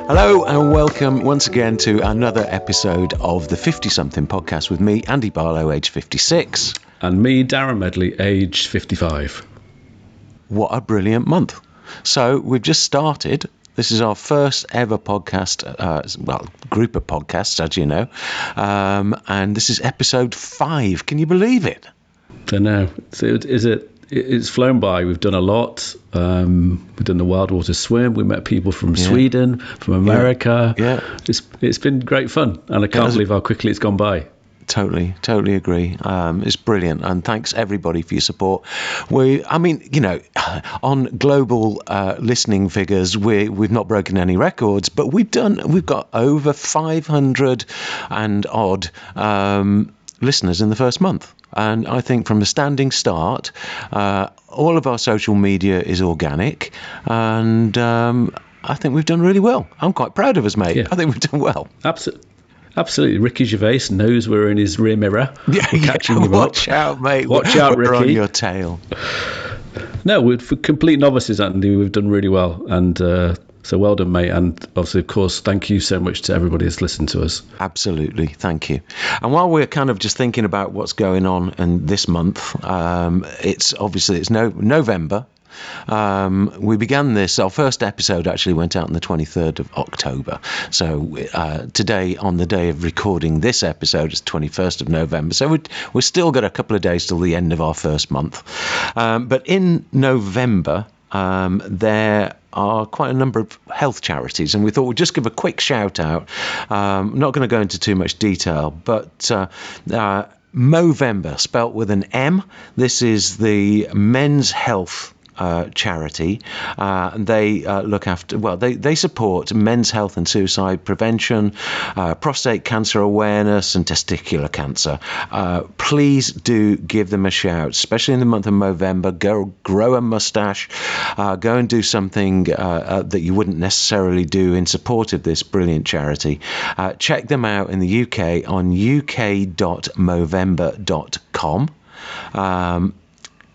Hello and welcome once again to another episode of the 50-something podcast with me, Andy Barlow, age 56. And me, Darran Medley, age 55. What a brilliant month. So we've just started. This is our first ever podcast, group of podcasts, as you know. And this is episode 5. Can you believe it? I know. It's flown by. We've done a lot. We've done the Wild Water Swim. We met people from Sweden, from America. Yeah. It's been great fun. And I can't believe how quickly it's gone by. Totally agree. It's brilliant, and thanks everybody for your support. On global listening figures, we've not broken any records, but we've got over 500 and odd listeners in the first month. And I think from a standing start, all of our social media is organic, and I think we've done really well. I'm quite proud of us, mate. Yeah. I think we've done well. Absolutely. Ricky Gervais knows we're in his rear mirror. Catching him Watch out, mate. Watch out, Ricky. We're on your tail. No, we're for complete novices, Andy. We've done really well. And so well done, mate. And obviously, of course, thank you so much to everybody that's listened to us. Absolutely. Thank you. And while we're kind of just thinking about what's going on in this month, it's November. We began this, our first episode actually went out on the 23rd of October. So today, on the day of recording this episode, is 21st of November. So we've still got a couple of days till the end of our first month. But in November, there are quite a number of health charities, and we thought we'd just give a quick shout out. I'm not going to go into too much detail, but Movember, spelt with an M. This is the men's health charity. They look after, they support men's health and suicide prevention, prostate cancer awareness, and testicular cancer. Please do give them a shout, especially in the month of November. Go grow a mustache, go and do something that you wouldn't necessarily do in support of this brilliant charity. Check them out in the UK on uk.movember.com.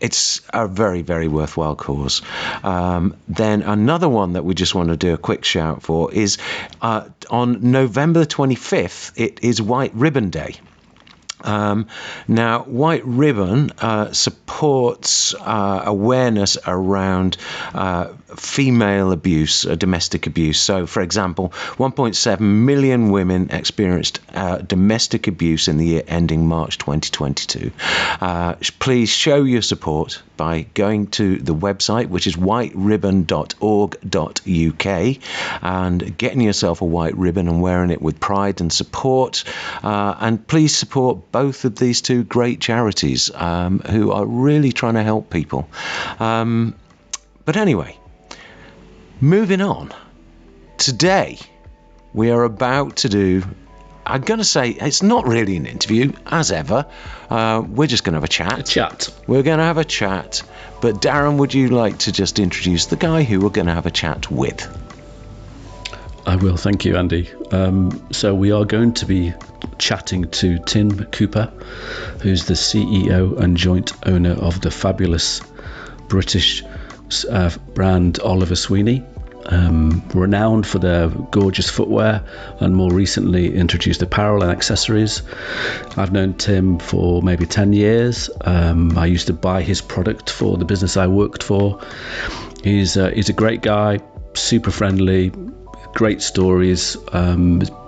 It's a very, very worthwhile cause. Then another one that we just want to do a quick shout for is on November the 25th, it is White Ribbon Day. Now, White Ribbon supports awareness around female abuse, domestic abuse. So, for example, 1.7 million women experienced domestic abuse in the year ending March 2022. Please show your support by going to the website, which is whiteribbon.org.uk, and getting yourself a white ribbon and wearing it with pride and support. And please support both of these two great charities who are really trying to help people. But anyway, moving on. Today, we are about to do, I'm going to say, it's not really an interview, as ever. We're just going to have a chat. We're going to have a chat. But Darran, would you like to just introduce the guy who we're going to have a chat with? I will, thank you, Andy. So we are going to be chatting to Tim Cooper, who's the CEO and joint owner of the fabulous British brand Oliver Sweeney, renowned for their gorgeous footwear and more recently introduced apparel and accessories. I've known Tim for maybe 10 years. I used to buy his product for the business I worked for. He's a great guy, super friendly, great stories.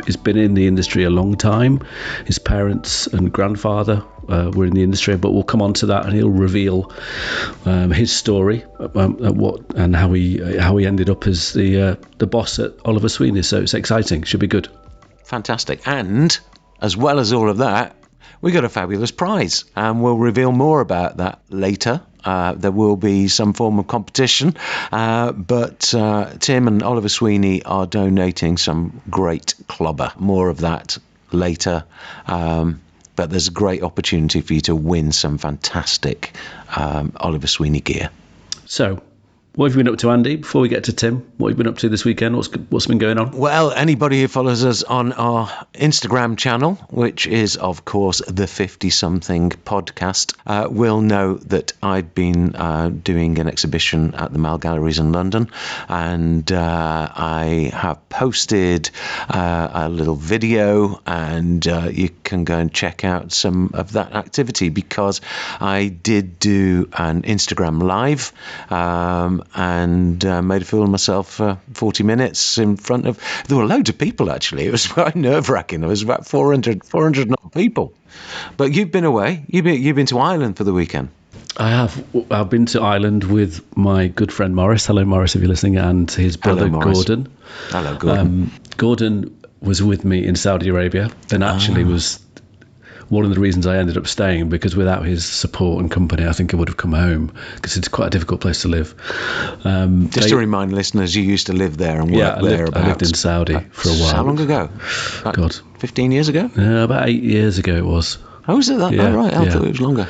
He's been in the industry a long time. His parents and grandfather were in the industry, but we'll come on to that and he'll reveal his story, and how he ended up as the boss at Oliver Sweeney. So it's exciting. Should be good. Fantastic. And as well as all of that, we got a fabulous prize, and we'll reveal more about that later. There will be some form of competition, but Tim and Oliver Sweeney are donating some great clobber. More of that later. But there's a great opportunity for you to win some fantastic Oliver Sweeney gear. So, What have you been up to, Andy? Before we get to Tim, what have you been up to this weekend? What's been going on? Well, anybody who follows us on our Instagram channel, which is, of course, the 50-something podcast, will know that I've been doing an exhibition at the Mall Galleries in London, and I have posted a little video, and you can go and check out some of that activity, because I did do an Instagram live and made a fool of myself for 40 minutes in front of... There were loads of people, actually. It was quite nerve-wracking. There was about 400 people. But you've been away. You've been to Ireland for the weekend. I have. I've been to Ireland with my good friend Morris. Hello, Morris, if you're listening, and his brother Gordon. Hello, Gordon. Gordon was with me in Saudi Arabia, and actually was one of the reasons I ended up staying, because without his support and company, I think I would have come home, because it's quite a difficult place to live. Just to remind listeners, you used to live there and work there. I lived in Saudi for a while. How long ago? God, 15 years ago? About 8 years ago it was. Oh, is it that? Yeah, oh, right. I yeah. thought it was longer.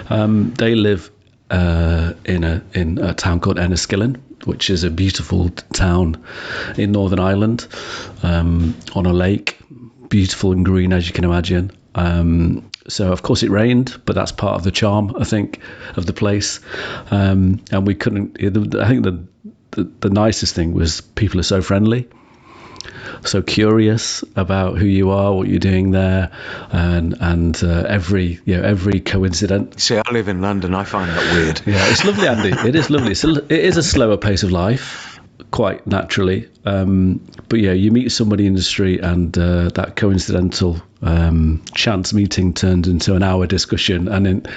Okay. They live in a town called Enniskillen, which is a beautiful town in Northern Ireland, on a lake, beautiful and green, as you can imagine. So of course it rained, but that's part of the charm, I think, of the place. And we couldn't. I think the nicest thing was people are so friendly, so curious about who you are, what you're doing there, and every coincidence. See, I live in London. I find that weird. Yeah, it's lovely, Andy. It is lovely. It is a slower pace of life, quite naturally. But yeah, you meet somebody in the street, and that coincidental chance meeting turns into an hour discussion, and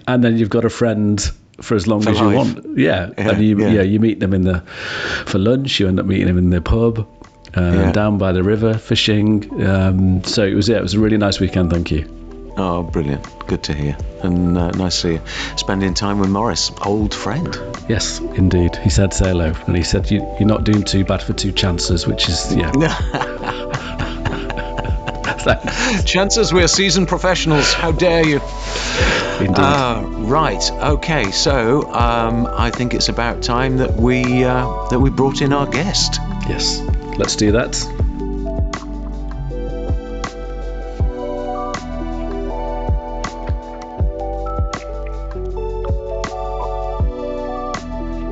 then you've got a friend for as long as you want. Yeah, and you meet them for lunch. You end up meeting them in the pub. Down by the river, fishing. So it was a really nice weekend. Thank you. Oh, brilliant. Good to hear. And nice to see you spending time with Morris, old friend. Yes, indeed. He said say hello, and he said you're not doing too bad for two chances, which is, Chances, we're seasoned professionals. How dare you? Indeed. Right. Okay. So I think it's about time that we brought in our guest. Yes. Let's do that.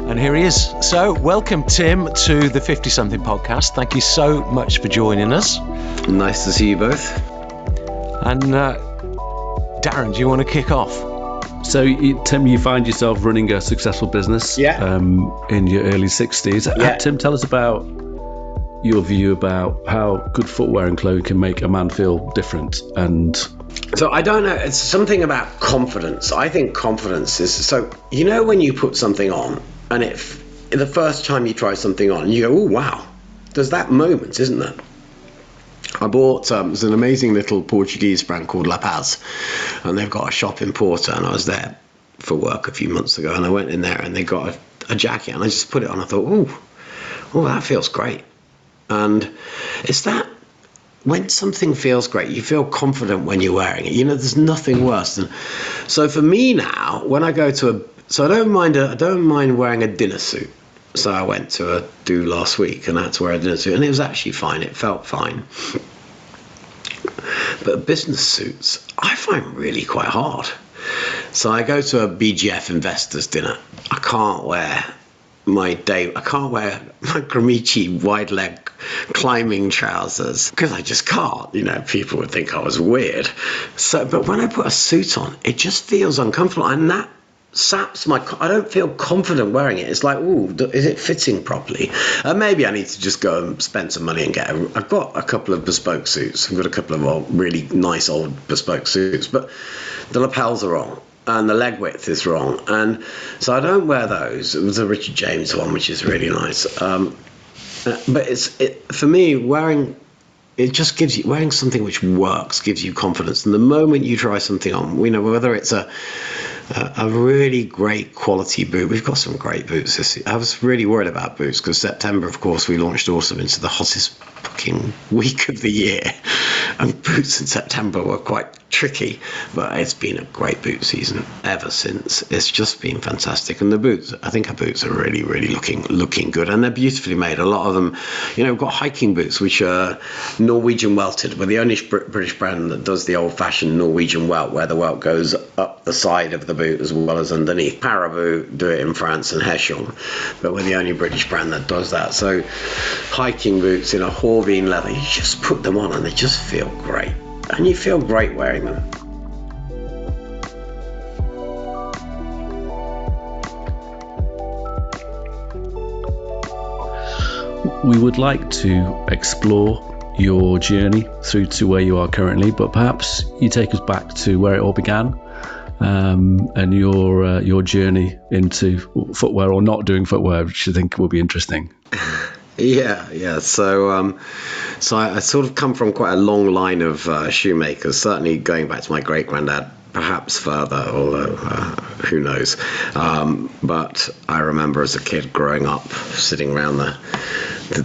And here he is. So, welcome, Tim, to the 50-something podcast. Thank you so much for joining us. Nice to see you both. And Darran, do you want to kick off? So, Tim, you find yourself running a successful business in your early 60s. Yeah. Tim, tell us about your view about how good footwear and clothing can make a man feel different. And so I don't know, it's something about confidence. I think confidence is, so you know when you put something on and the first time you try something on, you go, oh wow, there's that moment, isn't there? I bought there's an amazing little Portuguese brand called La Paz, and they've got a shop in Porto, and I was there for work a few months ago, and I went in there and they got a jacket, and I just put it on. I thought, oh, that feels great. And it's that when something feels great, you feel confident when you're wearing it. You know, there's nothing worse than. So for me now, when I go to I don't mind wearing a dinner suit. So I went to a do last week, and I had to wear a dinner suit, and it was actually fine. It felt fine. But business suits, I find really quite hard. So I go to a BGF investors dinner. I can't wear my Gramici wide leg climbing trousers because I just can't. You know, people would think I was weird. So, but when I put a suit on, it just feels uncomfortable, and that saps I don't feel confident wearing it. It's like, ooh, is it fitting properly? Maybe I need to just go and spend some money and I've got a couple of bespoke suits. I've got a couple of really nice old bespoke suits, but the lapels are wrong and the leg width is wrong, and so I don't wear those. It was a Richard James one, which is really nice, but for me, wearing something which works gives you confidence. And the moment you try something on, you know, whether it's a really great quality boot. We've got some great boots this year. I was really worried about boots because September, of course, we launched Awesome into the hottest fucking week of the year. And boots in September were quite tricky, but it's been a great boot season ever since. It's just been fantastic. And the boots, I think our boots are really, really looking good, and they're beautifully made. A lot of them, we've got hiking boots, which are Norwegian welted. We're the only British brand that does the old-fashioned Norwegian welt, where the welt goes up the side of the boot as well as underneath. Paraboot do it in France and Hechon, but we're the only British brand that does that. So hiking boots in a Horveen leather, you just put them on and they just feel great. And you feel great wearing them. We would like to explore your journey through to where you are currently, but perhaps you take us back to where it all began, and your journey into footwear, or not doing footwear, which I think will be interesting. Yeah. So I sort of come from quite a long line of shoemakers, certainly going back to my great-granddad, perhaps further, although who knows. But I remember as a kid growing up, sitting around the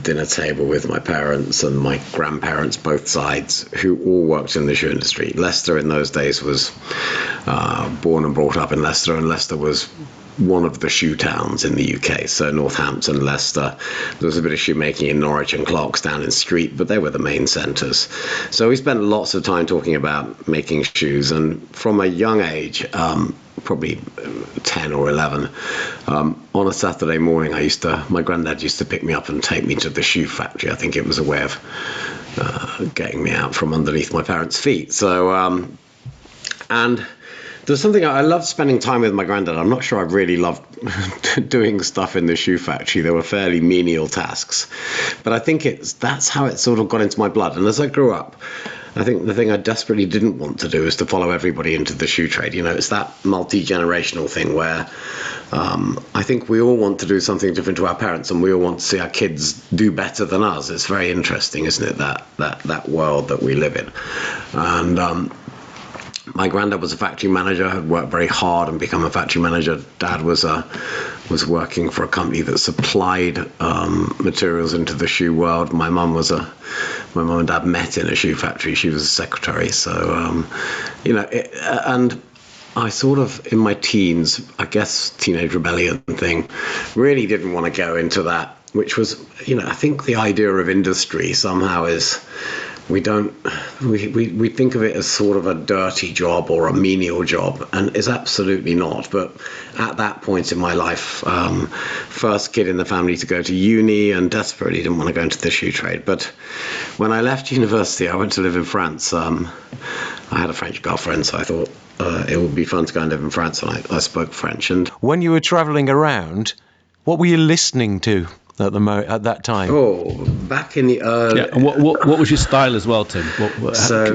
dinner table with my parents and my grandparents, both sides, who all worked in the shoe industry. Leicester in those days was born and brought up in Leicester, and Leicester was one of the shoe towns in the UK. So Northampton, Leicester, there was a bit of shoemaking in Norwich and Clarkstown in Street, but they were the main centres. So we spent lots of time talking about making shoes, and from a young age, probably 10 or 11, on a Saturday morning, my granddad used to pick me up and take me to the shoe factory. I think it was a way of getting me out from underneath my parents' feet. So, and there's something I loved spending time with my granddad. I'm not sure I really loved doing stuff in the shoe factory. They were fairly menial tasks, but I think that's how it sort of got into my blood. And as I grew up, I think the thing I desperately didn't want to do is to follow everybody into the shoe trade. It's that multi-generational thing where I think we all want to do something different to our parents, and we all want to see our kids do better than us. It's very interesting, isn't it, that world that we live in. And my granddad was a factory manager, had worked very hard and become a factory manager. Dad was working for a company that supplied materials into the shoe world. My mum and dad met in a shoe factory. She was a secretary. So, and I sort of, in my teens, I guess teenage rebellion thing, really didn't want to go into that, which was, I think the idea of industry somehow is, we think of it as sort of a dirty job or a menial job, and it's absolutely not. But at that point in my life, first kid in the family to go to uni, and desperately didn't want to go into the shoe trade. But when I left university, I went to live in France. I had a French girlfriend, so I thought it would be fun to go and live in France, and I spoke French. And when you were travelling around, what were you listening to at that time? Oh, back in the early... Yeah, and what was your style as well, Tim?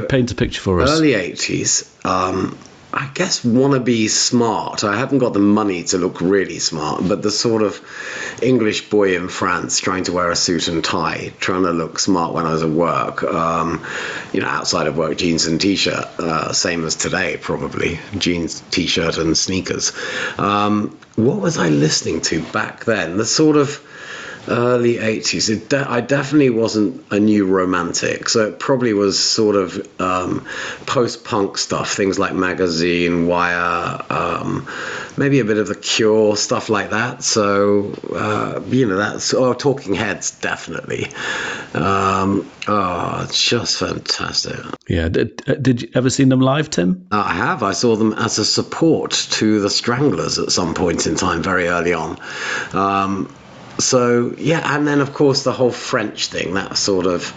Paint a picture for us. Early 80s, I guess wanna be smart. I haven't got the money to look really smart, but the sort of English boy in France trying to wear a suit and tie, trying to look smart when I was at work. Outside of work, jeans and T-shirt, same as today probably, jeans, T-shirt and sneakers. What was I listening to back then? The sort of early 80s. I definitely wasn't a new romantic, so it probably was sort of post-punk stuff, things like Magazine, Wire, maybe a bit of The Cure, stuff like that. So that's Talking Heads, definitely. It's just fantastic. Yeah. Did you ever see them live, Tim? I have. I saw them as a support to the Stranglers at some point in time, very early on. So, yeah, and then, of course, the whole French thing, that sort of,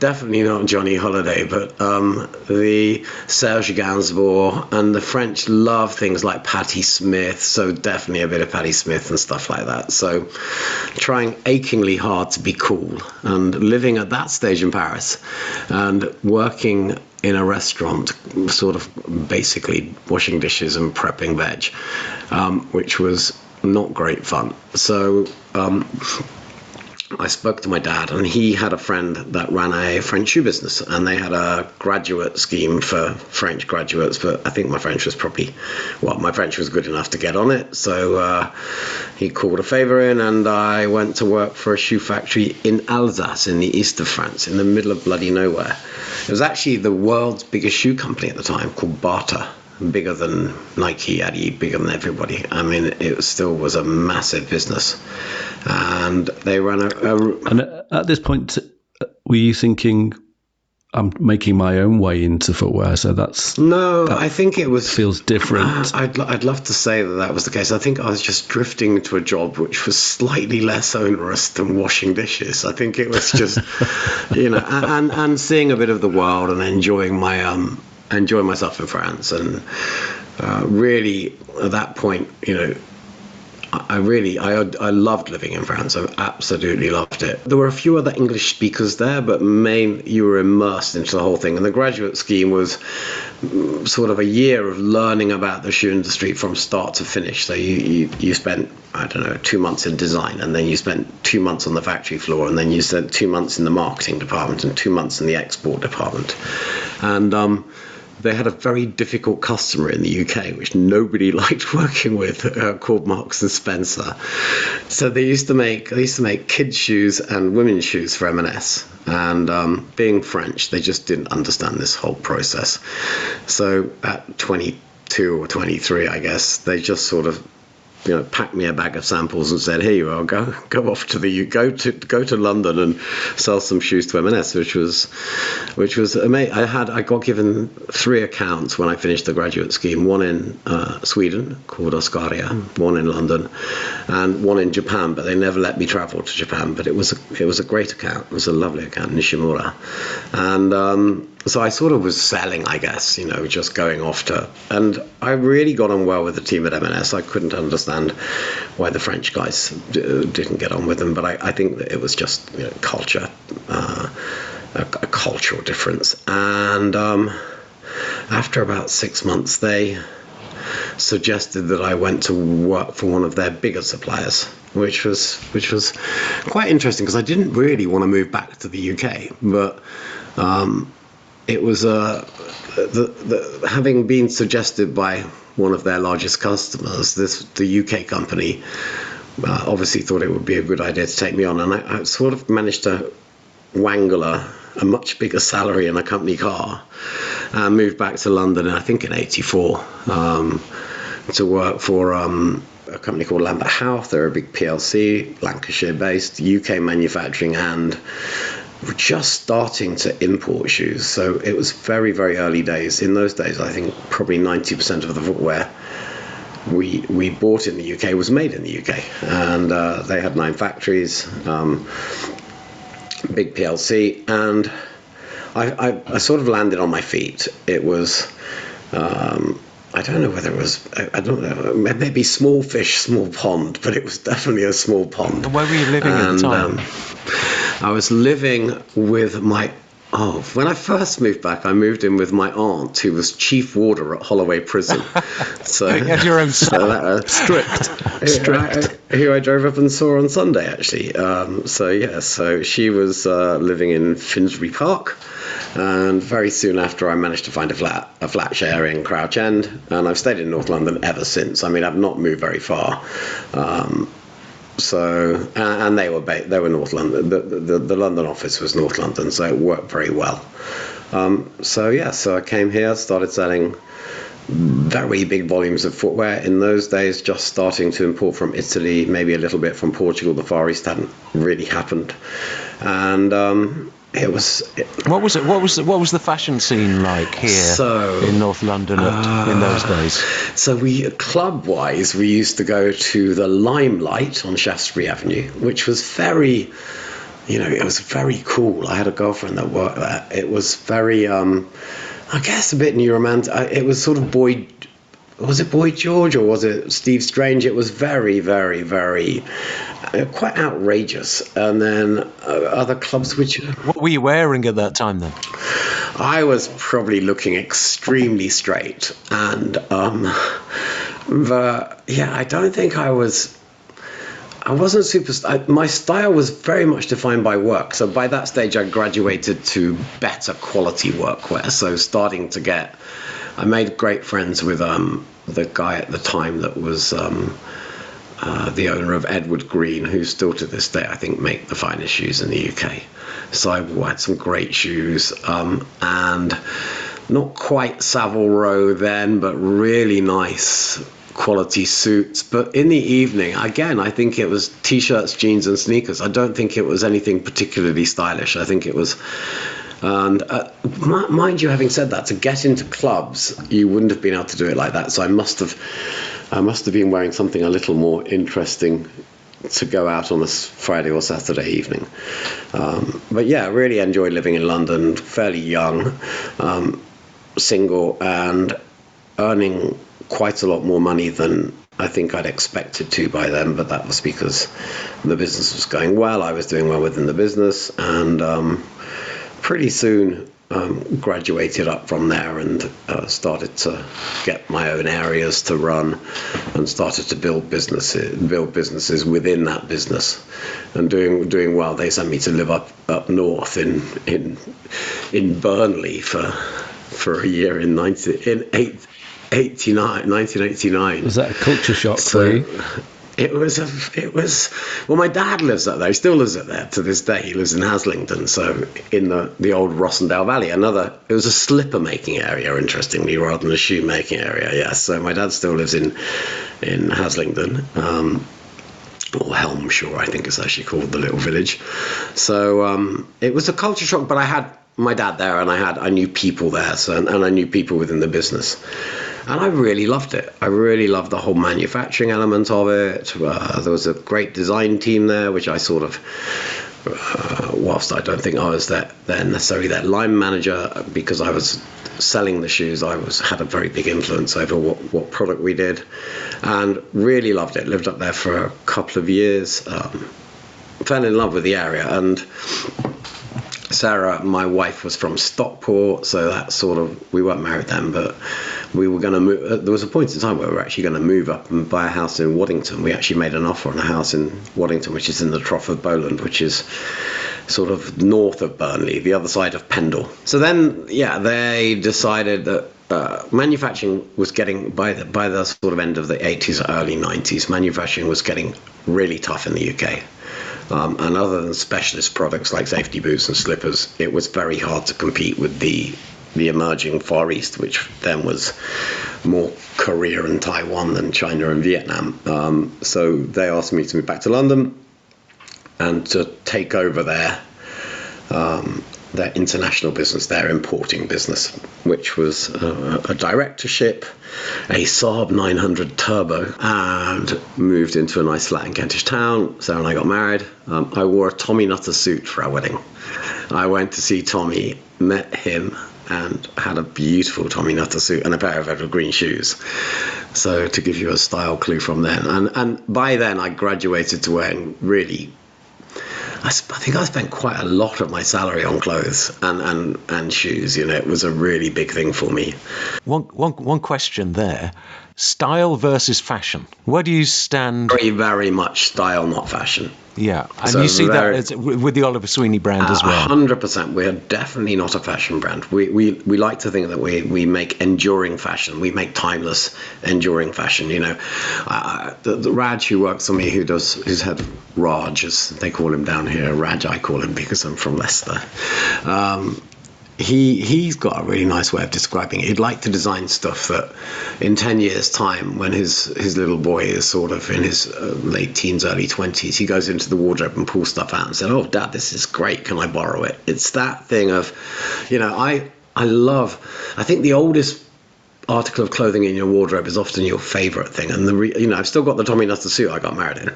definitely not Johnny Holiday, but the Serge Gainsbourg, and the French love things like Patti Smith, so definitely a bit of Patti Smith and stuff like that. So trying achingly hard to be cool, and living at that stage in Paris and working in a restaurant, sort of basically washing dishes and prepping veg, which was not great fun. So I spoke to my dad, and he had a friend that ran a French shoe business, and they had a graduate scheme for French graduates, but I think my French was good enough to get on it. So he called a favor in, and I went to work for a shoe factory in Alsace, in the east of France, in the middle of bloody nowhere. It was actually the world's biggest shoe company at the time, called Bata. Bigger than Nike, Adidas, bigger than everybody. I mean, it still was a massive business. And they ran And at this point, were you thinking, I'm making my own way into footwear? So I think it was... feels different. I'd love to say that was the case. I think I was just drifting into a job which was slightly less onerous than washing dishes. I think it was just, and seeing a bit of the world and enjoying myself in France, and really at that point, I loved living in France. I absolutely loved it. There were a few other English speakers there, but you were immersed into the whole thing. And the graduate scheme was sort of a year of learning about the shoe industry from start to finish. So you spent, 2 months in design, and then you spent 2 months on the factory floor, and then you spent 2 months in the marketing department and 2 months in the export department. And they had a very difficult customer in the UK, which nobody liked working with, called Marks and Spencer. So they used to make kids' shoes and women's shoes for M&S. And being French, they just didn't understand this whole process. So at 22 or 23, I guess, they just sort of packed me a bag of samples and said, "Here you are, go off to go to London and sell some shoes to M&S," which was amazing. I got given 3 accounts when I finished the graduate scheme: one in Sweden called Oscaria, one in London, and one in Japan. But they never let me travel to Japan. But it was a great account. It was a lovely account, Nishimura, and so I sort of was selling, I guess, just going off to, and I really got on well with the team at M&S. I couldn't understand why the French guys didn't get on with them, but I think that it was just culture, a cultural difference. And after about 6 months, they suggested that I went to work for one of their bigger suppliers, which was quite interesting, because I didn't really want to move back to the UK, but it was having been suggested by one of their largest customers. The UK company obviously thought it would be a good idea to take me on, and I sort of managed to wangle a much bigger salary in a company car, and moved back to London, I think in '84, to work for a company called Lambert House. They're a big PLC, Lancashire-based, UK manufacturing, and we're just starting to import shoes. So it was very, very early days. In those days, I think probably 90% of the footwear we bought in the UK was made in the UK. And they had 9 factories, big PLC. And I sort of landed on my feet. It was... I don't know whether it was, I don't know, maybe small fish, small pond, but it was definitely a small pond. Where were you living at the time? I was living with when I first moved back, I moved in with my aunt, who was chief warder at Holloway Prison. So you had your own strict. Who I drove up and saw on Sunday, actually. So she was living in Finsbury Park. And very soon after, I managed to find a flat share in Crouch End, and I've stayed in North London ever since. I mean, I've not moved very far. And they were North London. The London office was North London, so it worked very well. So I came here, started selling very big volumes of footwear. In those days, just starting to import from Italy, maybe a little bit from Portugal. The Far East hadn't really happened, and it was. What was it? What was the fashion scene like here in North London in those days? So club-wise, we used to go to the Limelight on Shaftesbury Avenue, which was very, it was very cool. I had a girlfriend that worked there. It was very, I guess, a bit new romantic. It was sort of was it Boy George or was it Steve Strange? It was very, very, very quite outrageous. And then other clubs which... What were you wearing at that time then? I was probably looking extremely straight. And, I don't think I was... I wasn't my style was very much defined by work. So by that stage, I graduated to better quality workwear. So I made great friends with the guy at the time that was the owner of Edward Green, who still to this day, I think, make the finest shoes in the UK. So I had some great shoes, and not quite Savile Row then, but really nice quality suits. But in the evening, again, I think it was t-shirts, jeans, and sneakers. I don't think it was anything particularly stylish. I think it was, and mind you, having said that, to get into clubs, you wouldn't have been able to do it like that. So I must have been wearing something a little more interesting to go out on a Friday or Saturday evening. But yeah, I really enjoyed living in London, fairly young, single, and earning quite a lot more money than I think I'd expected to by then. But that was because the business was going well. I was doing well within the business, and pretty soon graduated up from there and started to get my own areas to run, and started to build businesses within that business, and doing well. They sent me to live up north in Burnley for a year in 1989. Was that a culture shock for you? It was, well, my dad lives up there. He still lives up there to this day. He lives in Haslington, so in the old Rossendale Valley. It was a slipper making area, interestingly, rather than a shoe making area. Yes, so my dad still lives in Haslington, or Helmshire, I think it's actually called, the little village. So it was a culture shock, but I had my dad there, and I knew people there, and I knew people within the business. And I really loved it. I really loved the whole manufacturing element of it. There was a great design team there, which I sort of, whilst I don't think I was then necessarily their line manager, because I was selling the shoes, had a very big influence over what product we did, and really loved it. Lived up there for a couple of years, fell in love with the area. And Sarah, my wife, was from Stockport, so that sort of, we weren't married then, but we were going to move. There was a point in time where we were actually going to move up and buy a house in Waddington. We actually made an offer on a house in Waddington, which is in the Trough of Bowland, which is sort of north of Burnley, the other side of Pendle. So then, yeah, they decided that manufacturing was getting, by the sort of end of the 80s, early 90s, manufacturing was getting really tough in the UK. And other than specialist products like safety boots and slippers, it was very hard to compete with the emerging Far East, which then was more Korea and Taiwan than China and Vietnam. So they asked me to move back to London and to take over their international business, their importing business, which was a directorship, a Saab 900 Turbo, and moved into a nice flat in Kentish Town. Sarah and I got married. I wore a Tommy Nutter suit for our wedding. I went to see Tommy, met him, and had a beautiful Tommy Nutter suit and a pair of evergreen shoes. So to give you a style clue from then. And by then I graduated to wearing really, I think I spent quite a lot of my salary on clothes and shoes. You know, it was a really big thing for me. One question there. Style versus fashion. Where do you stand? Very, very much style, not fashion. Yeah, and So you see that with the Oliver Sweeney brand as well. 100%. We are definitely not a fashion brand. We like to think that we make enduring fashion. We make timeless, enduring fashion. You know, the Raj who works for me, who's head Raj, as they call him down here. Raj, I call him because I'm from Leicester. He's got a really nice way of describing it. He'd like to design stuff that in 10 years' time, when his little boy is sort of in his late teens, early 20s, he goes into the wardrobe and pulls stuff out and says, "Oh, Dad, this is great. Can I borrow it?" It's that thing of, you know, I think the oldest article of clothing in your wardrobe is often your favorite thing. And you know, I've still got the Tommy Nutter suit I got married in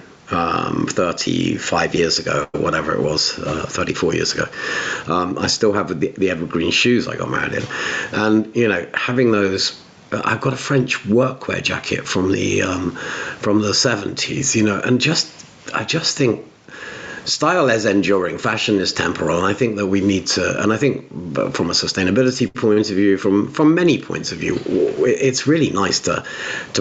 35 years ago, whatever it was, 34 years ago. I still have the evergreen shoes I got married in. And, you know, having those, I've got a French workwear jacket from the 70s, you know, and I just think style is enduring, fashion is temporal, and I think that we need to, and I think from a sustainability point of view, from many points of view, it's really nice to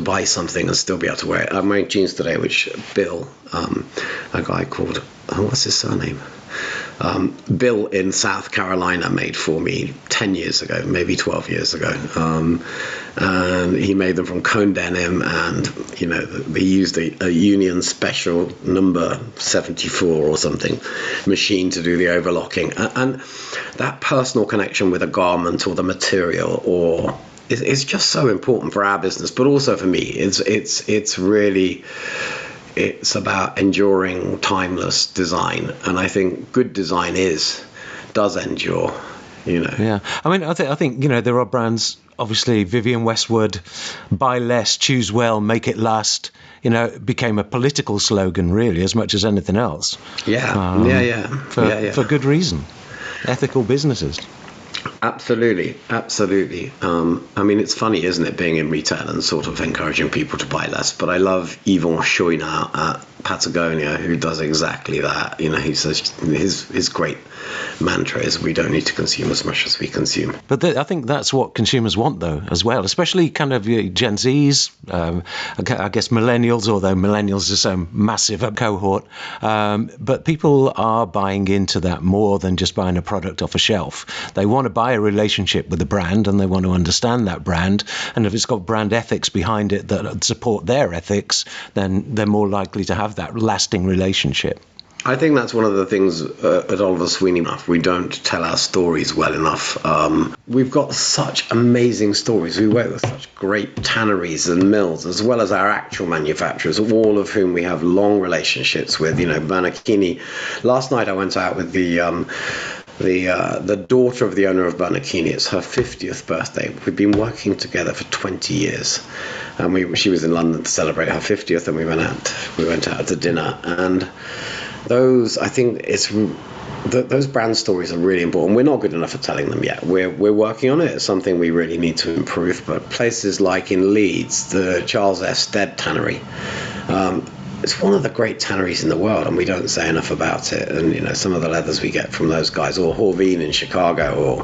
buy something and still be able to wear it. I'm wearing jeans today, which Bill, a guy called, what's his surname? Bill in South Carolina made for me 10 years ago, maybe 12 years ago. And he made them from cone denim, and they used a Union Special number 74 or something machine to do the overlocking. And that personal connection with a garment or the material or is just so important for our business, but also for me. It's really, it's about enduring, timeless design, and I think good design does endure. Yeah, I mean, I think there are brands. Obviously, Vivienne Westwood, buy less, choose well, make it last. Became a political slogan, really, as much as anything else. For good reason. Ethical businesses. Absolutely. I mean, it's funny, isn't it, being in retail and sort of encouraging people to buy less. But I love Yvon Chouinard at Patagonia, who does exactly that. He says his great mantra is we don't need to consume as much as we consume. But I think that's what consumers want, though, as well, especially kind of Gen Zs, I guess millennials, although millennials are so massive a cohort. But people are buying into that more than just buying a product off a shelf. They want to buy a relationship with the brand, and they want to understand that brand. And if it's got brand ethics behind it that support their ethics, then they're more likely to have that lasting relationship. I think that's one of the things at Oliver Sweeney. We don't tell our stories well enough. We've got such amazing stories. We work with such great tanneries and mills, as well as our actual manufacturers, all of whom we have long relationships with. Bernacchini. Last night I went out with the daughter of the owner of Bernacchini. It's her 50th birthday. We've been working together for 20 years. And she was in London to celebrate her 50th, and we went out to dinner. And those brand stories are really important. We're not good enough at telling them yet. We're working on it. It's something we really need to improve. But places like in Leeds, the Charles F. Stead Tannery, it's one of the great tanneries in the world, and we don't say enough about it. And some of the leathers we get from those guys, or Horveen in Chicago,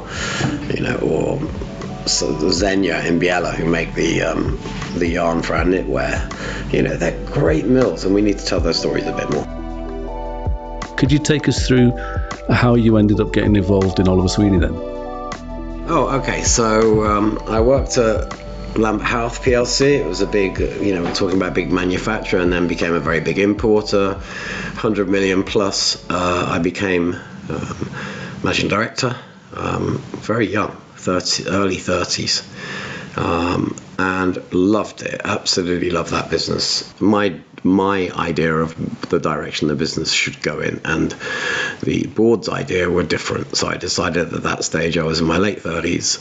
or so the Xenia in Biella, who make the yarn for our knitwear. They're great mills, and we need to tell those stories a bit more. Could you take us through how you ended up getting involved in Oliver Sweeney then? Oh, okay. So I worked at Lambert Houth PLC. It was a big, we're talking about big manufacturer, and then became a very big importer, 100 million plus. I became managing director, very young, early 30s. And loved it, absolutely loved that business. My idea of the direction the business should go in, and the board's idea were different. So I decided at that stage, I was in my late 30s,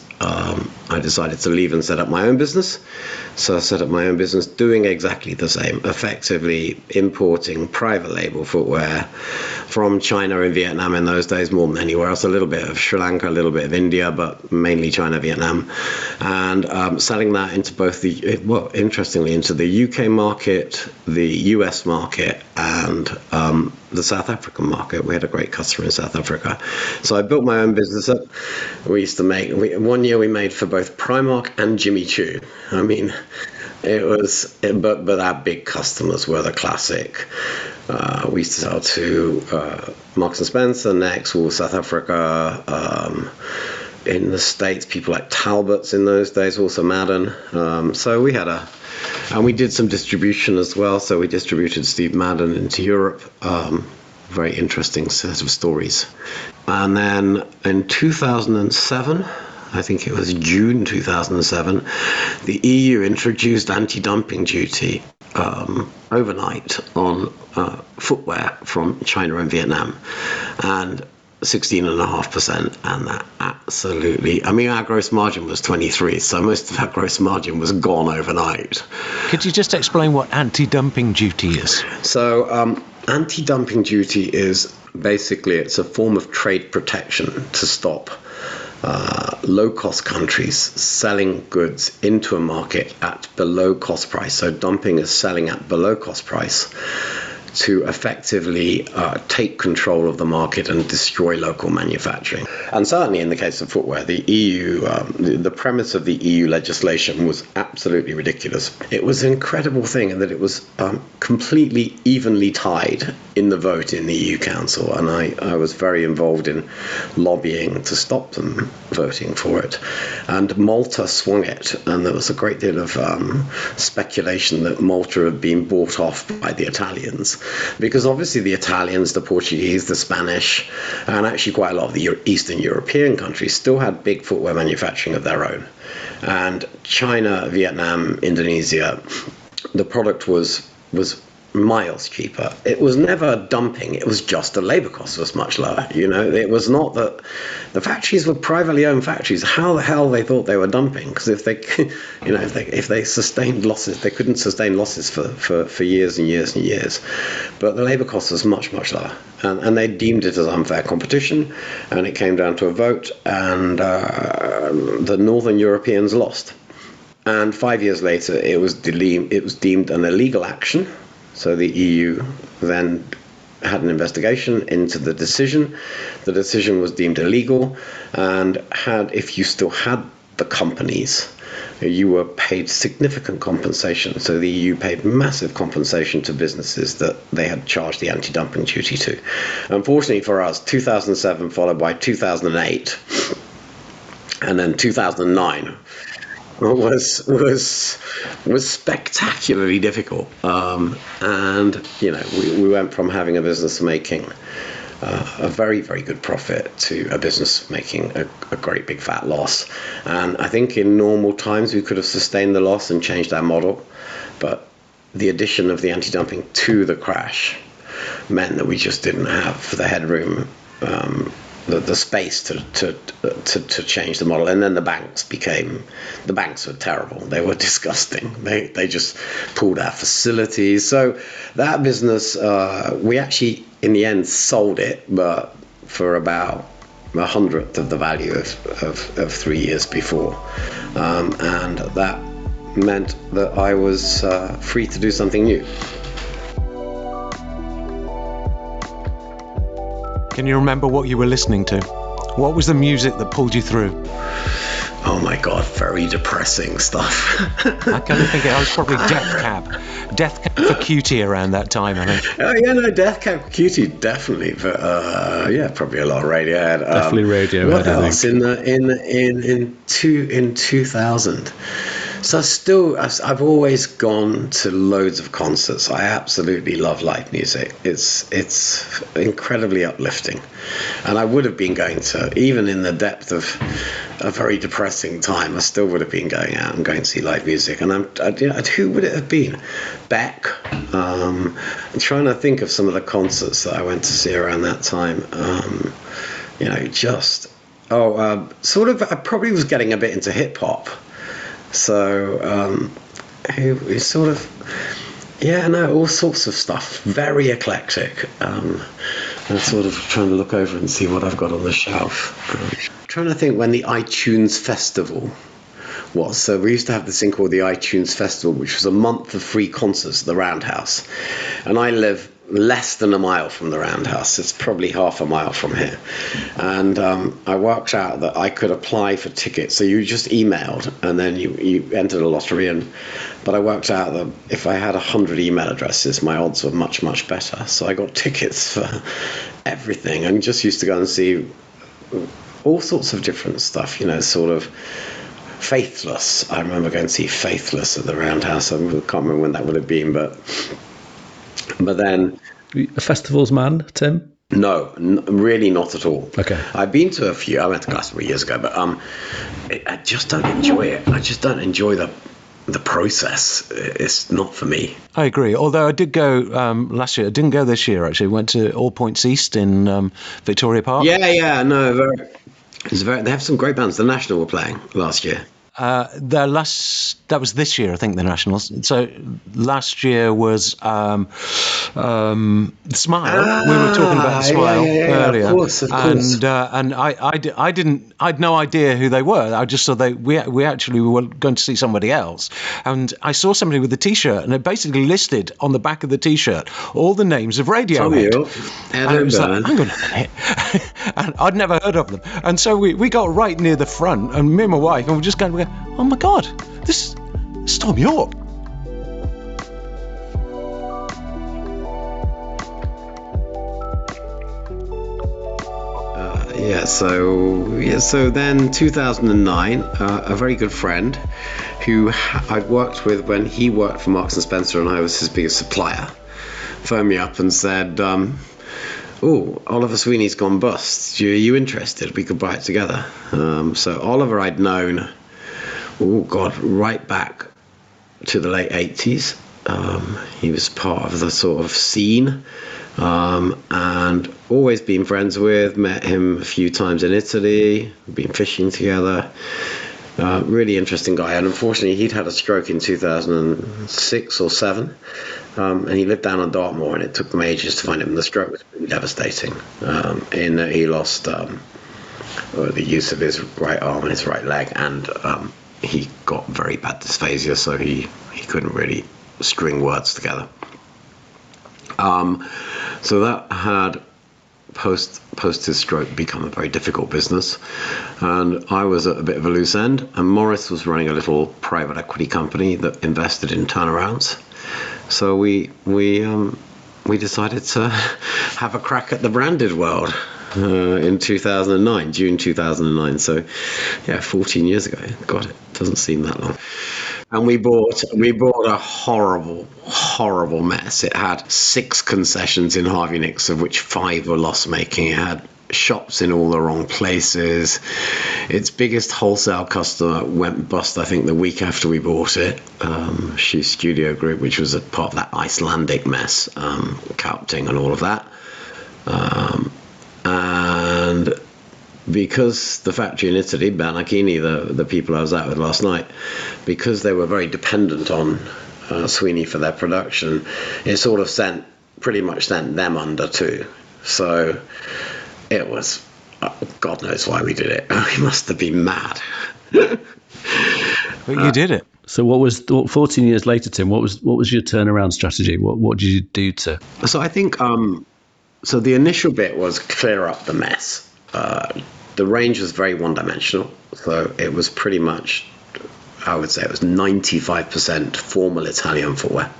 I decided to leave and set up my own business. So I set up my own business doing exactly the same, effectively importing private label footwear from China and Vietnam in those days, more than anywhere else, a little bit of Sri Lanka, a little bit of India, but mainly China, Vietnam, and selling that into both interestingly, into the UK market, the US market, and the South African market. We had a great customer in South Africa. So I built my own business up. We used to make, one year we made for both Primark and Jimmy Choo. I mean, but our big customers were the classic. We used to sell to Marks and Spencer, Next, all South Africa, in the States, people like Talbot's in those days, also Madden. So we had and we did some distribution as well. So we distributed Steve Madden into Europe. Very interesting set of stories. And then in 2007, I think it was June 2007, the EU introduced anti-dumping duty overnight on footwear from China and Vietnam, and 16.5%, and that absolutely, I mean, our gross margin was 23, so most of our gross margin was gone overnight. Could you just explain what anti-dumping duty is? So anti-dumping duty is basically, it's a form of trade protection to stop low-cost countries selling goods into a market at below cost price. So dumping is selling at below cost price to effectively take control of the market and destroy local manufacturing. And certainly in the case of footwear, the EU, the premise of the EU legislation was absolutely ridiculous. It was an incredible thing in that it was completely evenly tied in the vote in the EU Council, and I was very involved in lobbying to stop them voting for it. And Malta swung it, and there was a great deal of speculation that Malta had been bought off by the Italians, because obviously the Italians, the Portuguese, the Spanish, and actually quite a lot of the Eastern European countries still had big footwear manufacturing of their own. And China, Vietnam, Indonesia, the product was miles cheaper. It was never dumping. It was just the labor cost was much lower. It was not that the factories were privately owned factories. How the hell they thought they were dumping? Because if they sustained losses, they couldn't sustain losses for years and years and years. But the labor cost was much, much lower. And they deemed it as unfair competition. And it came down to a vote, and the Northern Europeans lost. And 5 years later, it was deemed an illegal action. So the EU then had an investigation into the decision. The decision was deemed illegal, and if you still had the companies, you were paid significant compensation. So the EU paid massive compensation to businesses that they had charged the anti-dumping duty to. Unfortunately for us, 2007 followed by 2008, and then 2009. was spectacularly difficult, and we went from having a business making a very, very good profit to a business making a great big fat loss. And I think in normal times we could have sustained the loss and changed our model, but the addition of the anti-dumping to the crash meant that we just didn't have the headroom, the space to change the model. And then the banks were terrible. They were disgusting. They just pulled our facilities. So that business, we actually in the end sold it, but for about 100th of the value of 3 years before, and that meant that I was free to do something new. Can you remember what you were listening to? What was the music that pulled you through? Oh my God, very depressing stuff. I kind of think it was probably Death Cab for Cutie around that time, I think. Oh yeah, no, Death Cab for Cutie definitely, but yeah, probably a lot of Radiohead. Definitely Radiohead. What else in 2000? So I've always gone to loads of concerts. I absolutely love live music. It's incredibly uplifting, and I would have been going to, even in the depth of a very depressing time, I still would have been going out and going to see live music. And who would it have been? Beck. I'm trying to think of some of the concerts that I went to see around that time. Sort of. I probably was getting a bit into hip hop. So all sorts of stuff, very eclectic. I'm sort of trying to look over and see what I've got on the shelf. Trying to think when the iTunes Festival was. So we used to have this thing called the iTunes Festival, which was a month of free concerts at the Roundhouse. And I live less than a mile from the Roundhouse. It's probably half a mile from here. And I worked out that I could apply for tickets. So you just emailed and then you entered a lottery. But I worked out that if I had 100 email addresses, my odds were much, much better. So I got tickets for everything and just used to go and see all sorts of different stuff, sort of Faithless. I remember going to see Faithless at the Roundhouse. I can't remember when that would have been, but then... A festivals man, Tim? No, really not at all. Okay. I've been to a few. I went to Glastonbury years ago, but I just don't enjoy it. I just don't enjoy the process. It's not for me. I agree. Although I did go last year. I didn't go this year, actually. Went to All Points East in Victoria Park. Yeah. No, they have some great bands. The National were playing last year. Their last this year, I think, the Nationals. So last year was Smile. We were talking about the Smile earlier, of course. and I'd no idea who they were. I just saw we actually were going to see somebody else, and I saw somebody with a T-shirt, and it basically listed on the back of the T-shirt all the names of Radiohead. And it was like, hang on a minute, and I'd never heard of them, and so we got right near the front, and me and my wife, and we're just going, oh my God, this is Tom York. So then 2009, a very good friend who I'd worked with when he worked for Marks and Spencer and I was his biggest supplier, phoned me up and said, oh, Oliver Sweeney's gone bust. Are you interested? We could buy it together. So Oliver I'd known, right back to the late 80s. He was part of the sort of scene. And always been friends with, met him a few times in Italy, been fishing together. Really interesting guy, and unfortunately he'd had a stroke in 2006 or 7, and he lived down on Dartmoor, and it took them ages to find him. The stroke was pretty devastating, in that he lost the use of his right arm and his right leg, and he got very bad dysphasia, so he couldn't really string words together. So that had post his stroke become a very difficult business, and I was at a bit of a loose end, and Morris was running a little private equity company that invested in turnarounds. So we decided to have a crack at the branded world in 2009, June 2009. So 14 years ago. God, it doesn't seem that long. And we bought a horrible mess. It had 6 concessions in Harvey Nicks, of which 5 were loss making. It had shops in all the wrong places. Its biggest wholesale customer went bust, I think, the week after we bought it. Shoe Studio Group, which was a part of that Icelandic mess, Kaupting and all of that. And because the factory in Italy, Bernacchini, the people I was out with last night, because they were very dependent on Sweeney for their production, it sort of pretty much sent them under too. So it was, God knows why we did it. We must have been mad. But you did it. So what was 14 years later, Tim? What was your turnaround strategy? What did you do to? So I think so the initial bit was clear up the mess. The range was very one-dimensional, so it was pretty much, I would say it was 95% formal Italian footwear.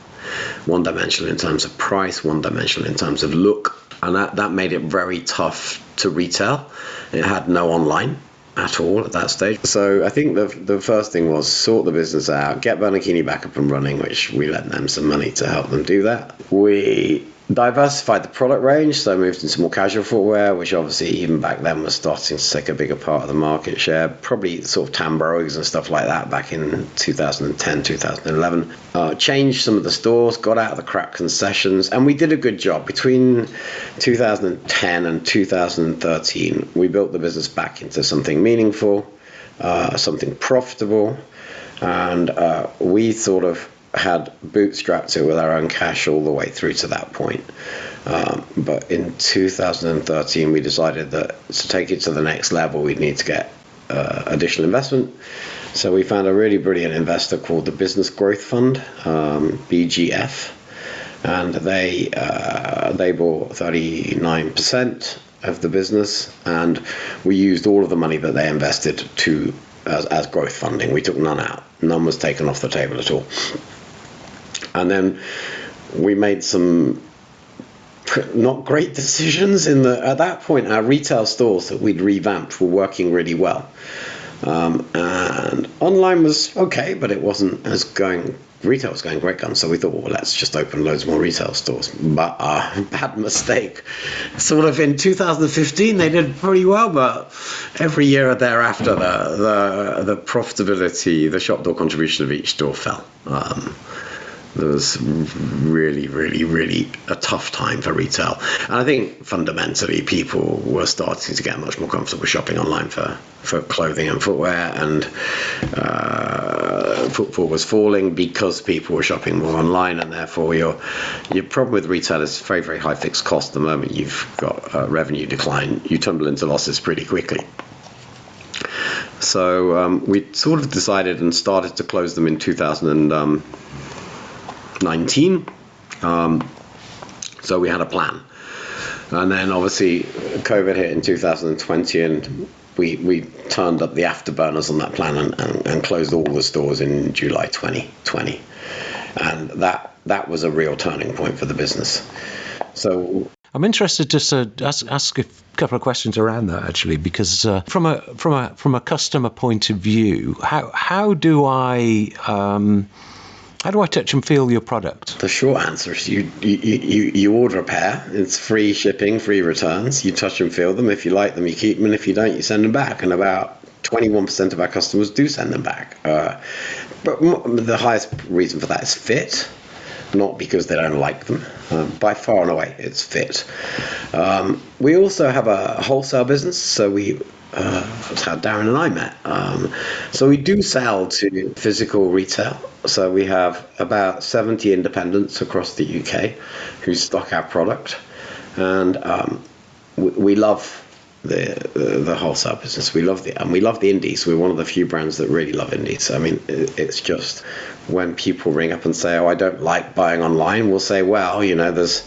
One-dimensional in terms of price, one-dimensional in terms of look, and that made it very tough to retail. It had no online at all at that stage. So I think the first thing was sort the business out, get Bernacchini back up and running, which we lent them some money to help them do that. We diversified the product range, so moved into more casual footwear, which obviously even back then was starting to take a bigger part of the market share, probably sort of Tambroigs and stuff like that back in 2010, 2011. Changed some of the stores, got out of the crap concessions, and we did a good job. Between 2010 and 2013, we built the business back into something meaningful, something profitable, and we sort of had bootstrapped it with our own cash all the way through to that point. But in 2013, we decided that to take it to the next level, we'd need to get additional investment. So we found a really brilliant investor called the Business Growth Fund, BGF, and they bought 39% of the business, and we used all of the money that they invested as growth funding. We took none out. None was taken off the table at all. And then we made some not great decisions at that point, our retail stores that we'd revamped were working really well. And online was okay, but it wasn't retail was going great guns. So we thought, well, let's just open loads more retail stores. But bad mistake. Sort of in 2015, they did pretty well, but every year thereafter, the profitability, the shop door contribution of each store fell. There was really, really, really a tough time for retail. And I think fundamentally people were starting to get much more comfortable shopping online for clothing and footwear. And footfall was falling because people were shopping more online, and therefore your problem with retail is very, very high fixed cost. The moment you've got revenue decline, you tumble into losses pretty quickly. So we sort of decided and started to close them in 2019. So we had a plan. And then obviously COVID hit in 2020, and we turned up the afterburners on that plan and closed all the stores in July 2020. And that was a real turning point for the business. So I'm interested just to ask a couple of questions around that, actually, because from a customer point of view, how do I touch and feel your product? The short answer is you order a pair. It's free shipping, free returns. You touch and feel them. If you like them, you keep them, and if you don't, you send them back. And about 21% of our customers do send them back. But the highest reason for that is fit, not because they don't like them. By far and away, it's fit. We also have a wholesale business, so that's how Darran and I met. So we do sell to physical retail. So we have about 70 independents across the UK who stock our product, and we love the wholesale business. We love the indies. We're one of the few brands that really love indies. I mean, it's just when people ring up and say, "Oh, I don't like buying online," we'll say, "Well, there's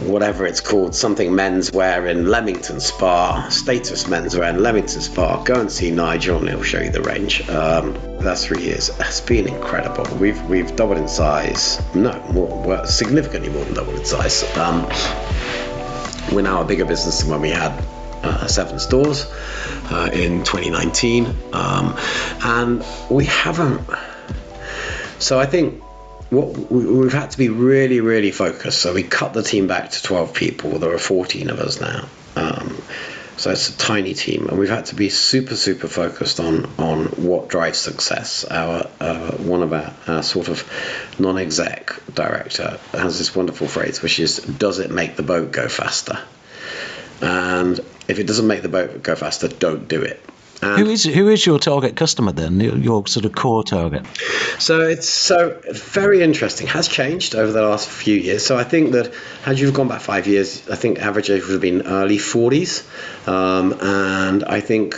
whatever it's called, something menswear in Leamington Spa, status menswear in Leamington Spa. Go and see Nigel, and he'll show you the range." That's 3 years. It's been incredible. We've doubled in size. No, more, significantly more than doubled in size. We're now a bigger business than when we had 7 stores in 2019, and we haven't. So I think we've had to be really, really focused. So we cut the team back to 12 people. There are 14 of us now. So it's a tiny team, and we've had to be super, super focused on what drives success. One of our sort of non-exec director has this wonderful phrase, which is, "Does it make the boat go faster?" And if it doesn't make the boat go faster, don't do it. Who is your target customer then? Your sort of core target? So it's very interesting. Has changed over the last few years. So I think that had you gone back 5 years, I think average age would have been early 40s, and I think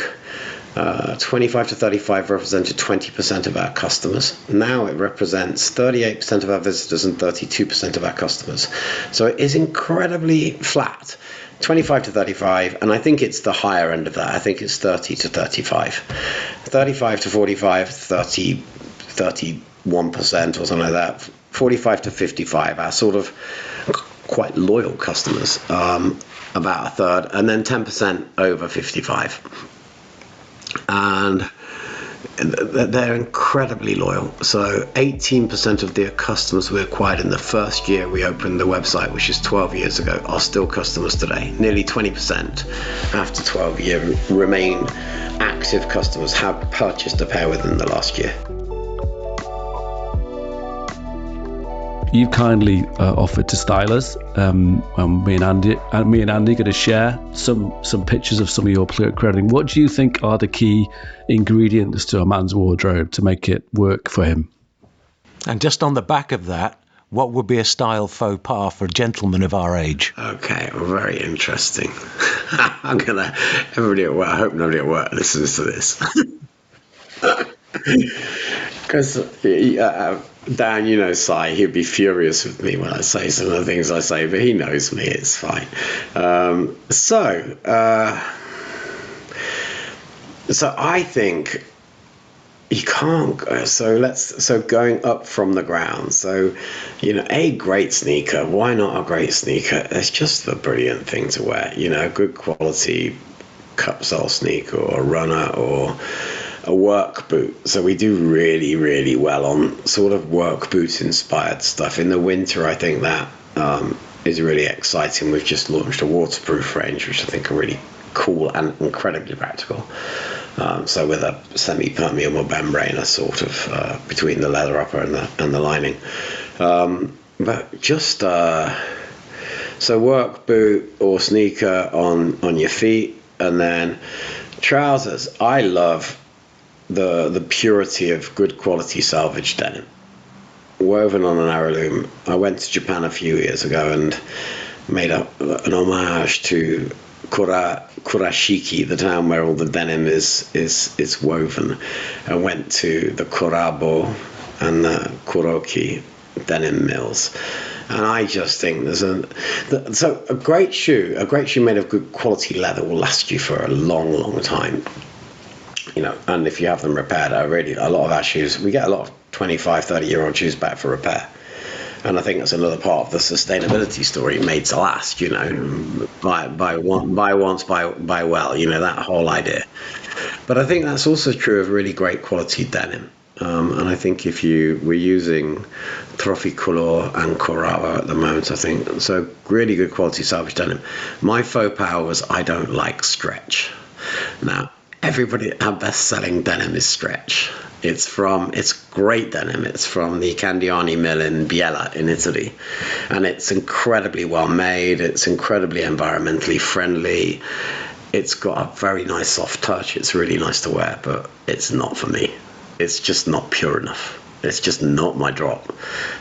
25 to 35 represented 20% of our customers. Now it represents 38% of our visitors and 32% of our customers. So it is incredibly flat. 25 to 35, and I think it's the higher end of that. I think it's 30 to 35. 35 to 45, 31% or something like that. 45 to 55, our sort of quite loyal customers, about a third, and then 10% over 55. And they're incredibly loyal. So 18% of the customers we acquired in the first year we opened the website, which is 12 years ago, are still customers today. Nearly 20% after 12 years remain active customers, have purchased a pair within the last year. You've kindly offered to style us. Me and Andy are going to share some pictures of some of your clothing. What do you think are the key ingredients to a man's wardrobe to make it work for him? And just on the back of that, what would be a style faux pas for a gentleman of our age? Okay, very interesting. Everybody at work, I hope nobody at work listens to this. Because Dan, Si, he'd be furious with me when I say some of the things I say, but he knows me, it's fine. So I think you can't. So going up from the ground. So, a great sneaker. Why not a great sneaker? It's just the brilliant thing to wear. Good quality cup sole sneaker or a runner or a work boot. So we do really, really well on sort of work boot inspired stuff. In the winter, I think that is really exciting. We've just launched a waterproof range, which I think are really cool and incredibly practical. So with a semi-permeable membrane, sort of between the leather upper and the lining. But just so work boot or sneaker on your feet, and then trousers. I love the purity of good quality salvage denim, woven on an heirloom. I went to Japan a few years ago and made an homage to Kurashiki, the town where all the denim is woven. I went to the Kurabo and the Kuroki denim mills, and I just think so a great shoe made of good quality leather will last you for a long time. And if you have them repaired, a lot of our shoes, we get a lot of 25, 30-year-old shoes back for repair. And I think that's another part of the sustainability story, made to last, buy once, buy well, that whole idea. But I think that's also true of really great quality denim. And I think if you were using Troficolor and Corava at the moment, I think, so really good quality salvage denim. My faux pas was I don't like stretch. Now, our best-selling denim is stretch. It's great denim. It's from the Candiani mill in Biella in Italy, and it's incredibly well made. It's incredibly environmentally friendly. It's got a very nice soft touch. It's really nice to wear, but it's not for me. It's just not pure enough. It's just not my drop.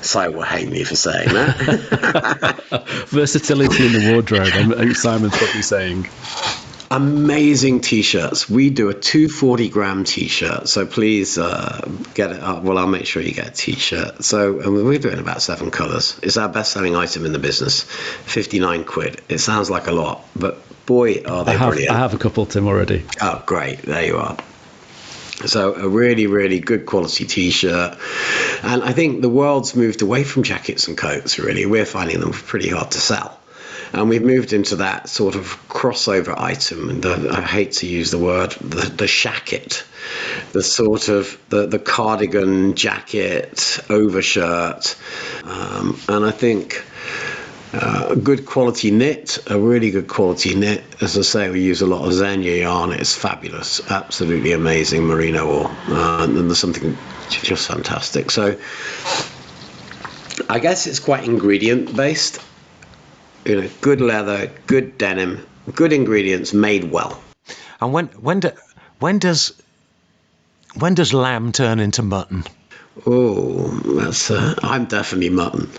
Si will hate me for saying that. Versatility in the wardrobe. I think Simon's probably saying. Amazing t-shirts. We do a 240-gram t-shirt, so please get it up. Well, I'll make sure you get a t-shirt. So we're doing about 7 colors. It's our best-selling item in the business. 59 quid. It sounds like a lot, but boy, are they brilliant. I have a couple, Tim, already. Oh, great. There you are. So a really, really good quality t-shirt. And I think the world's moved away from jackets and coats, really. We're finding them pretty hard to sell. And we've moved into that sort of crossover item, and I hate to use the word, the shacket, the sort of the cardigan jacket, overshirt, and I think a good quality knit, a really good quality knit. As I say, we use a lot of Xenia yarn. It's fabulous, absolutely amazing merino wool, and there's something just fantastic. So I guess it's quite ingredient based. Good leather, good denim, good ingredients made well. And when does lamb turn into mutton? Oh, that's I'm definitely mutton.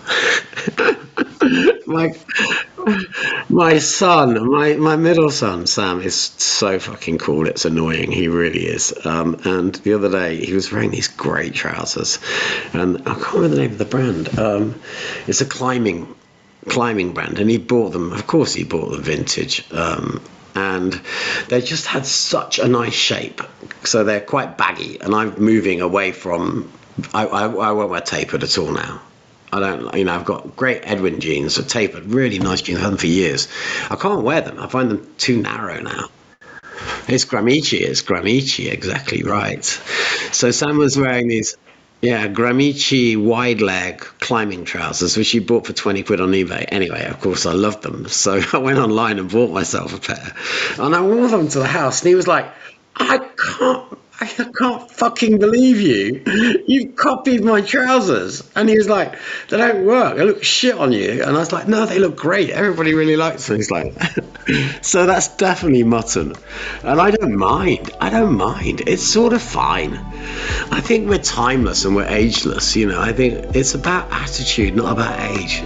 my son, my middle son Sam is so fucking cool. It's annoying. He really is. And the other day he was wearing these great trousers, and I can't remember the name of the brand. It's a climbing brand, and he bought them. Of course, he bought them vintage, and they just had such a nice shape. So they're quite baggy, and I'm moving away from. I won't wear tapered at all now. I don't. I've got great Edwin jeans, so tapered, really nice jeans. I've had them for years. I can't wear them. I find them too narrow now. It's Gramici, exactly right. So Sam was wearing these. Yeah, Gramici wide leg climbing trousers, which he bought for 20 quid on eBay. Anyway, of course, I loved them. So I went online and bought myself a pair. And I wore them to the house. And he was like, I can't fucking believe you. You've copied my trousers. And he was like, they don't work. They look shit on you. And I was like, no, they look great. Everybody really likes them. He's like, so that's definitely mutton. And I don't mind. It's sort of fine. I think we're timeless and we're ageless. I think it's about attitude, not about age.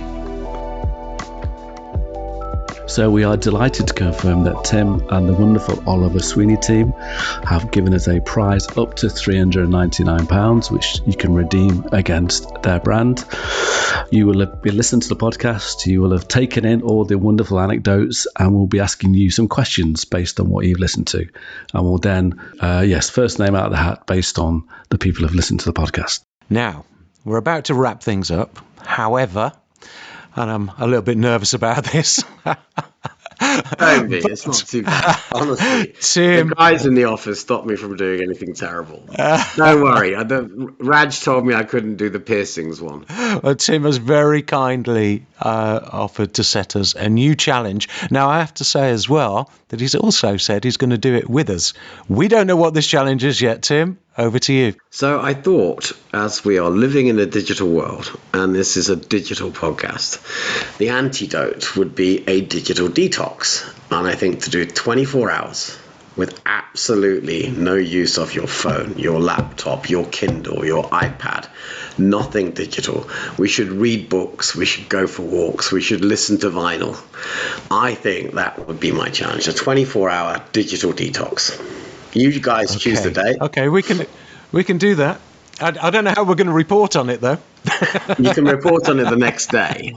So we are delighted to confirm that Tim and the wonderful Oliver Sweeney team have given us a prize up to £399, which you can redeem against their brand. You will be listening to the podcast, you will have taken in all the wonderful anecdotes, and we'll be asking you some questions based on what you've listened to. And we'll then, first name out of the hat based on the people who've listened to the podcast. Now, we're about to wrap things up. However, and I'm a little bit nervous about this. Don't be. It's not too bad. Honestly, Tim, the guys in the office stopped me from doing anything terrible. Don't worry. Raj told me I couldn't do the piercings one. Well, Tim has very kindly offered to set us a new challenge. Now, I have to say as well that he's also said he's going to do it with us. We don't know what this challenge is yet, Tim. Over to you. So I thought, as we are living in a digital world, and this is a digital podcast, the antidote would be a digital detox. And I think to do 24 hours with absolutely no use of your phone, your laptop, your Kindle, your iPad, nothing digital. We should read books, we should go for walks, we should listen to vinyl. I think that would be my challenge, a 24-hour digital detox. You guys choose the day. Okay, we can do that. I don't know how we're going to report on it, though. You can report on it the next day.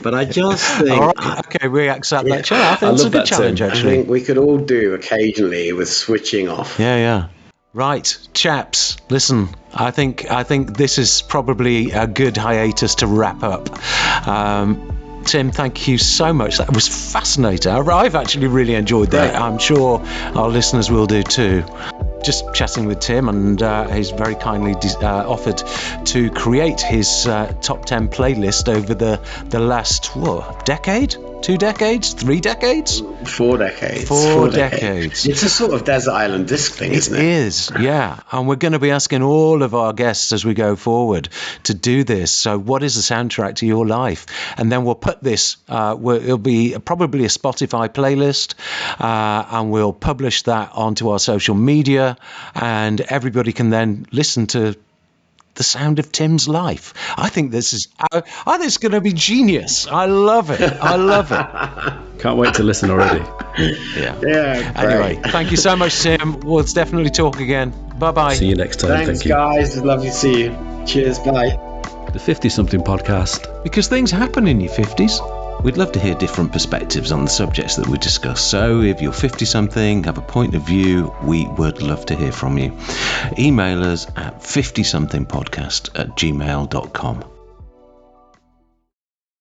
But I just think... All right, okay, we accept that. I think it's a good challenge, actually. I think we could all do occasionally with switching off. Yeah. Right, chaps, listen, I think this is probably a good hiatus to wrap up. Tim, thank you so much. That was fascinating. I've actually really enjoyed that. I'm sure our listeners will do too. Just chatting with Tim, and he's very kindly offered to create his top 10 playlist over the last decade? 2 decades? 3 decades? 4 decades. 4 decades. It's a sort of desert island disc thing, isn't it? It is, yeah. And we're going to be asking all of our guests as we go forward to do this. So what is the soundtrack to your life? And then we'll put this, it'll be probably a Spotify playlist, and we'll publish that onto our social media, and everybody can then listen to the sound of Tim's life. I think this is going to be genius. I love it. Can't wait to listen already. Yeah. Anyway, thank you so much, Tim. We'll definitely talk again. Bye-bye. See you next time. Thanks, Thank you. guys. Lovely to see you. Cheers. Bye. The 50-something podcast. Because things happen in your 50s. We'd love to hear different perspectives on the subjects that we discuss. So if you're 50-something, have a point of view, we would love to hear from you. Email us at 50somethingpodcast@gmail.com.